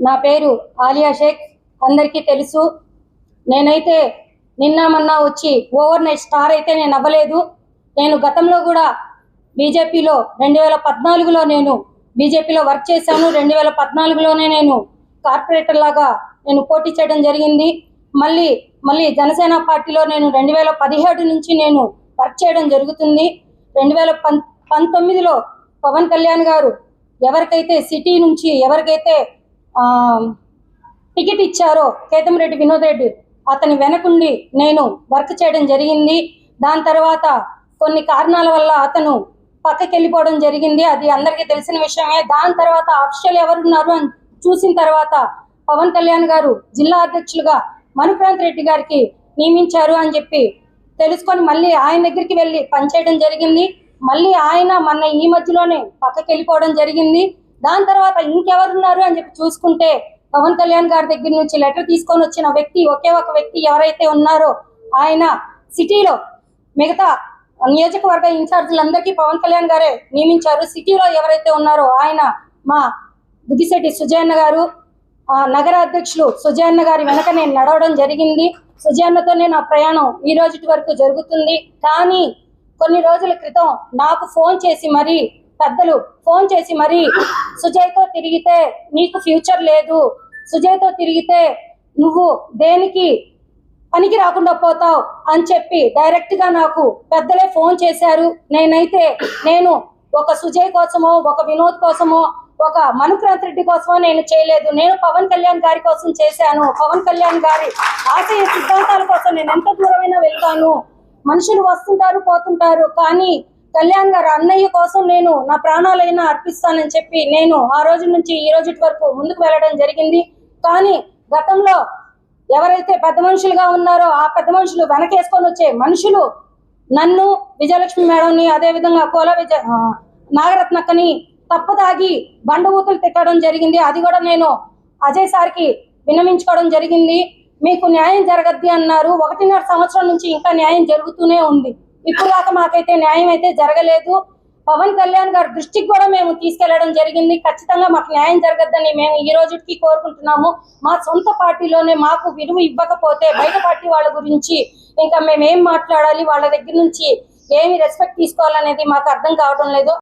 నా పేరు ఆలియా షేక్. అందరికీ తెలుసు. నేనైతే నిన్న మొన్న వచ్చి ఓవర్ నైట్ స్టార్ అయితే నేను అవ్వలేదు. నేను గతంలో కూడా బీజేపీలో 2014లో నేను బీజేపీలో వర్క్ చేశాను. 2014లోనే నేను కార్పొరేటర్ లాగా నేను పోటీ చేయడం జరిగింది. మళ్ళీ జనసేన పార్టీలో నేను 2017 నుంచి నేను వర్క్ చేయడం జరుగుతుంది. 2019లో పవన్ కళ్యాణ్ గారు ఎవరికైతే సిటీ నుంచి ఎవరికైతే టికెట్ ఇచ్చారో కేతంరెడ్డి వినోద్ రెడ్డి, అతని వెనకుండి నేను వర్క్ చేయడం జరిగింది. దాని తర్వాత కొన్ని కారణాల వల్ల అతను పక్కకి వెళ్ళిపోవడం జరిగింది. అది అందరికీ తెలిసిన విషయమే. దాని తర్వాత అఫీషియల్ ఎవరున్నారు అని చూసిన తర్వాత పవన్ కళ్యాణ్ గారు జిల్లా అధ్యక్షులుగా మనుప్రాంత్ రెడ్డి గారికి నియమించారు అని చెప్పి తెలుసుకొని మళ్ళీ ఆయన దగ్గరికి వెళ్ళి పనిచేయడం జరిగింది. మళ్ళీ ఆయన మన ఈ మధ్యలోనే పక్కకి వెళ్ళిపోవడం జరిగింది. దాని తర్వాత ఇంకెవరున్నారు అని చెప్పి చూసుకుంటే పవన్ కళ్యాణ్ గారి దగ్గర నుంచి లెటర్ తీసుకొని వచ్చిన వ్యక్తి ఒకే ఒక వ్యక్తి ఎవరైతే ఉన్నారో ఆయన సిటీలో మిగతా నియోజకవర్గ ఇన్ఛార్జీలందరికీ పవన్ కళ్యాణ్ గారే నియమించారు. సిటీలో ఎవరైతే ఉన్నారో ఆయన మా దుగ్గిశెట్టి సుజయన్న గారు, నగర అధ్యక్షులు సుజయన్న గారి వెనక నేను నడవడం జరిగింది. సుజయన్నతోనే నా ప్రయాణం ఈ రోజు వరకు జరుగుతుంది. కానీ కొన్ని రోజుల క్రితం నాకు ఫోన్ చేసి మరీ పెద్దలు ఫోన్ చేసి మరీ సుజయ్తో తిరిగితే నీకు ఫ్యూచర్ లేదు, సుజయ్తో తిరిగితే నువ్వు దేనికి పనికి రాకుండా పోతావు అని చెప్పి డైరెక్ట్ గా నాకు పెద్దలే ఫోన్ చేశారు. నేను ఒక సుజయ్ కోసమో ఒక వినోద్ కోసమో ఒక మనుప్రాంత్ రెడ్డి కోసమో నేను చేయలేదు. నేను పవన్ కళ్యాణ్ గారి కోసం చేశాను. పవన్ కళ్యాణ్ గారి ఆశయ సిద్ధాంతాల కోసం నేను ఎంత దూరమైనా వెళ్తాను. మనుషులు వస్తుంటారు పోతుంటారు, కానీ కళ్యాణ్ గారు అన్నయ్య కోసం నేను నా ప్రాణాలైనా అర్పిస్తానని చెప్పి నేను ఆ రోజు నుంచి ఈ రోజు వరకు ముందుకు వెళ్ళడం జరిగింది. కానీ గతంలో ఎవరైతే పెద్ద మనుషులుగా ఉన్నారో ఆ పెద్ద మనుషులు వెనకేసుకొని వచ్చే మనుషులు నన్ను, విజయలక్ష్మి మేడంని, అదేవిధంగా కోల నాగరత్నక్కని తప్పదాగి బండబూతులు తిట్టడం జరిగింది. అది కూడా నేను అజయ్ సార్కి విన్నవించుకోవడం జరిగింది. మీకు న్యాయం జరగద్ది అన్నారు. 1.5 సంవత్సరం నుంచి ఇంకా న్యాయం జరుగుతూనే ఉంది. ఇప్పుడు దాకా మాకైతే న్యాయం అయితే జరగలేదు. పవన్ కళ్యాణ్ గారి దృష్టికి కూడా మేము తీసుకెళ్లడం జరిగింది. ఖచ్చితంగా మాకు న్యాయం జరగద్దని మేము ఈ రోజుకి కోరుకుంటున్నాము. మా సొంత పార్టీలోనే మాకు విలువ ఇవ్వకపోతే బయట పార్టీ వాళ్ళ గురించి ఇంకా మేము ఏం మాట్లాడాలి, వాళ్ళ దగ్గర నుంచి ఏమి రెస్పెక్ట్ తీసుకోవాలనేది మాకు అర్థం కావడం లేదు.